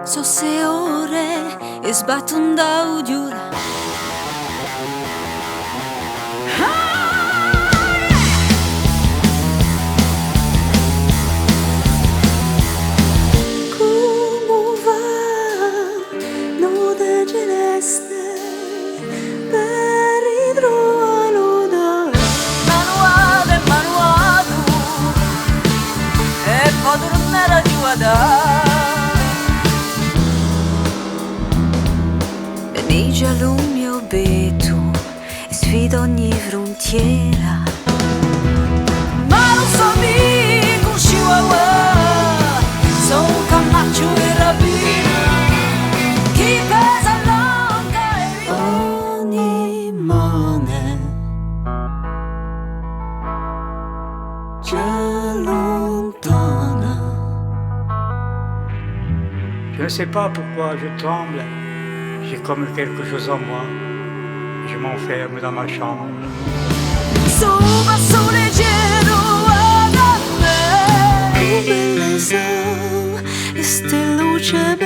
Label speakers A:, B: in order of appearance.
A: So 6 ore e sbatton da udiura. Como va? No te celeste per ritrovare manuale manuato e poi tornare a guardare. Venigia il mio beto e sfida ogni frontiera. Ma non so mica un chihuahua, sono un camaccio e rapina. Chi pesa lunga e ogni mone ci allontana.
B: Je ne sais pas pourquoi je tremble. J'ai comme quelque chose en moi. Je m'enferme dans ma chambre.
A: Sopra su leggero ad me, come le sa, e ste luce